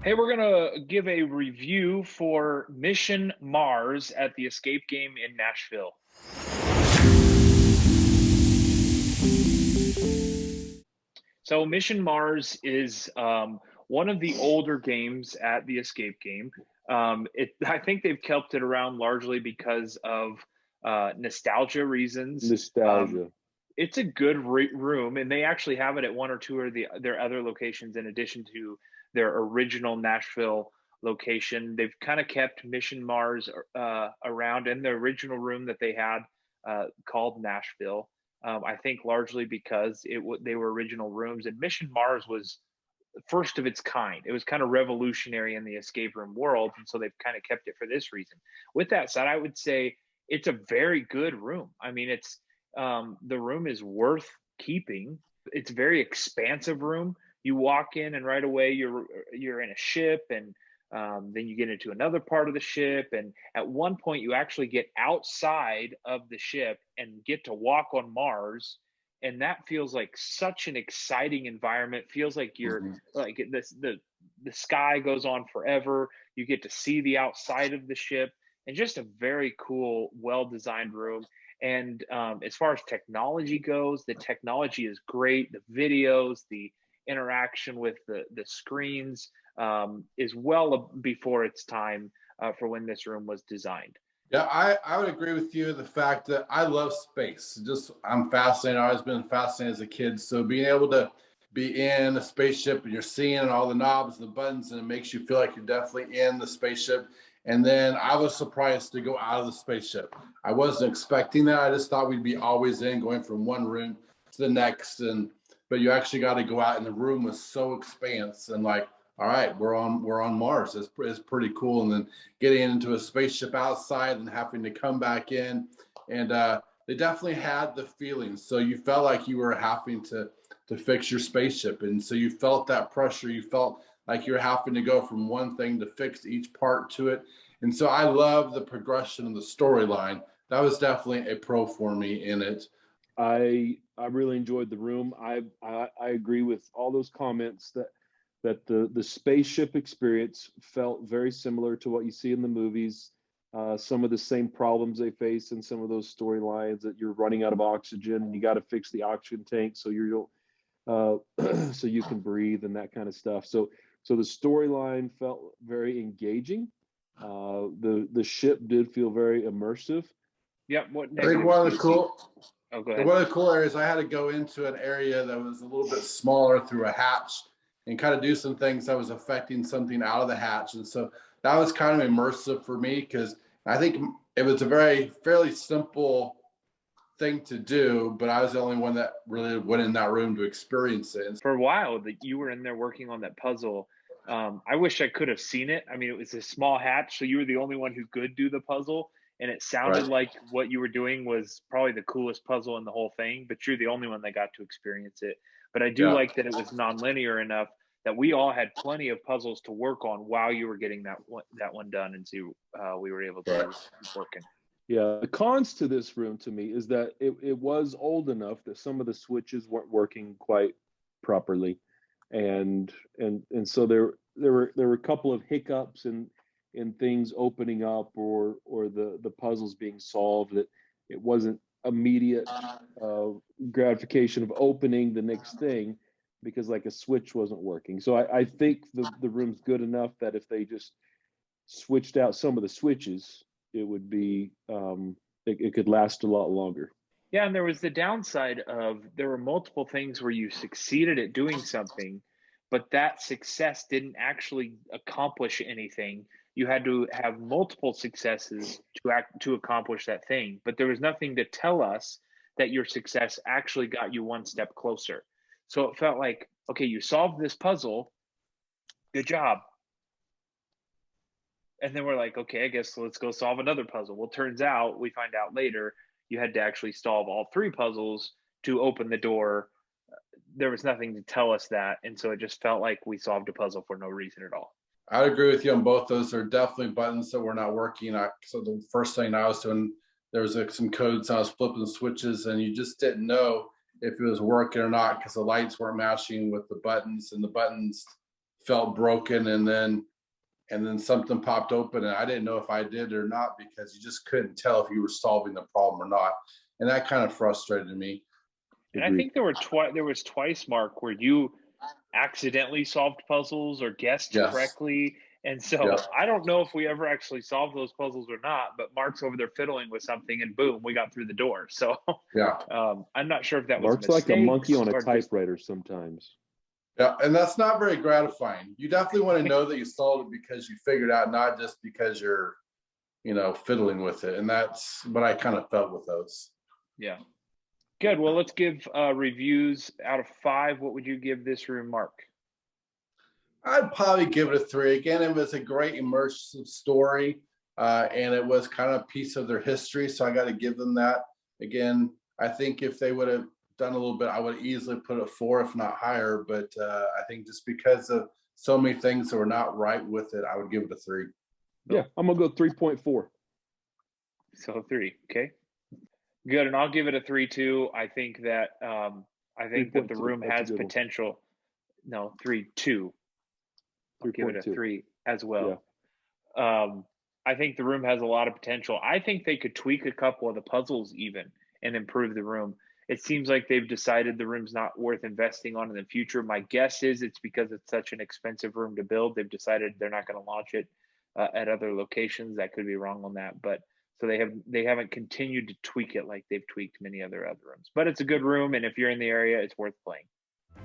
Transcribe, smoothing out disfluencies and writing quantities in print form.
Hey, we're gonna give a review for Mission Mars at the Escape Game in Nashville. So, Mission Mars is one of the older games at the Escape Game. I think they've kept it around largely because of nostalgia reasons. Um, Nostalgia. it's a good room, and they actually have it at one or two of their other locations in addition to their original Nashville location. They've kind of kept Mission Mars around in the original room that they had called Nashville. I think largely because they were original rooms, and Mission Mars was first of its kind. It was kind of revolutionary in the escape room world, and so they've kind of kept it for this reason. With that said, I would say it's a very good room. I mean, it's the room is worth keeping. It's a very expansive room. You walk in, and right away you're in a ship, and then you get into another part of the ship, and at one point you actually get outside of the ship and get to walk on Mars, and that feels like such an exciting environment. Feels like you're Mhm. like the sky goes on forever. You get to see the outside of the ship, and just a very cool, well designed room. And as far as technology goes, the technology is great. The videos, the interaction with the screens is well before its time for when this room was designed. Yeah, I would agree with you. The fact that I love space, just I'm fascinated. I've always been fascinated as a kid. So being able to be in a spaceship and you're seeing all the knobs and the buttons, and it makes you feel like you're definitely in the spaceship. And then I was surprised to go out of the spaceship. I wasn't expecting that. I just thought we'd be always in, going from one room to the next. And but you actually got to go out, and the room was so expansive and like, all right, we're on Mars. It's pretty cool. And then getting into a spaceship outside and having to come back in, and they definitely had the feeling. So you felt like you were having to fix your spaceship, and so you felt that pressure. You felt like you're having to go from one thing to fix each part to it. And so I love the progression of the storyline. That was definitely a pro for me in it. I really enjoyed the room. I agree with all those comments that the spaceship experience felt very similar to what you see in the movies. Some of the same problems they face in some of those storylines, that you're running out of oxygen and you got to fix the oxygen tank so you don't so you can breathe and that kind of stuff. So the storyline felt very engaging. The ship did feel very immersive. Yep. What I think negatives do you see? Oh, go ahead. one of the cool areas, I had to go into an area that was a little bit smaller through a hatch and kind of do some things that was affecting something out of the hatch. And so that was kind of immersive for me because I think it was a fairly simple thing to do, but I was the only one that really went in that room to experience it. For a while that you were in there working on that puzzle. I wish I could have seen it. I mean, it was a small hatch, so you were the only one who could do the puzzle, and it sounded Right. like what you were doing was probably the coolest puzzle in the whole thing. But you're the only one that got to experience it. But I do Yeah. like that it was non-linear enough that we all had plenty of puzzles to work on while you were getting that one done, and so we were able Right. to keep working. Yeah, the cons to this room to me is that it was old enough that some of the switches weren't working quite properly, and so there were a couple of hiccups in things opening up, or the puzzles being solved, that it wasn't immediate uh, gratification of opening the next thing because like a switch wasn't working. So I think the room's good enough that if they just switched out some of the switches, it would be it could last a lot longer. Yeah, and there was the downside of there were multiple things where you succeeded at doing something, but that success didn't actually accomplish anything. You had to have multiple successes to accomplish that thing, but there was nothing to tell us that your success actually got you one step closer. So it felt like, okay, you solved this puzzle, good job. And then we're like, okay, I guess let's go solve another puzzle. Well, turns out we find out later you had to actually solve all three puzzles to open the door. There was nothing to tell us that, and so it just felt like we solved a puzzle for no reason at all. I agree with you on both those. There are definitely buttons that were not working. So the first thing I was doing, there was like some codes. I was flipping switches, and you just didn't know if it was working or not because the lights weren't matching with the buttons, and the buttons felt broken, and then something popped open, and I didn't know if I did or not, because you just couldn't tell if you were solving the problem or not, and that kind of frustrated me. And I think there was twice, Mark, where you accidentally solved puzzles or guessed Yes. correctly. And so Yeah. I don't know if we ever actually solved those puzzles or not, but Mark's over there fiddling with something and boom, we got through the door. So Yeah. I'm not sure if that was Mark's a like a mistake monkey on a or just, typewriter sometimes. Yeah, and that's not very gratifying. You definitely want to know that you solved it because you figured out, not just because you're, fiddling with it. And that's what I kind of felt with those. yeah. Good. Well, let's give reviews out of 5. What would you give this room, Mark? I'd probably give it a 3. Again, it was a great immersive story, and it was kind of a piece of their history. So I got to give them that. Again, I think if they would have done a little bit, I would easily put it 4, if not higher. But I think just because of so many things that were not right with it, I would give it a 3. Yeah, I'm gonna go 3.4. So 3. Okay. Good. And I'll give it a 3 too. I think that the room has potential. No, 3.2. I'll give it a 3 as well. Yeah. I think the room has a lot of potential. I think they could tweak a couple of the puzzles even and improve the room. It seems like they've decided the room's not worth investing on in the future. My guess is it's because it's such an expensive room to build. They've decided they're not going to launch it at other locations. I could be wrong on that, but so they haven't continued to tweak it like they've tweaked many other rooms. But it's a good room, and if you're in the area, it's worth playing.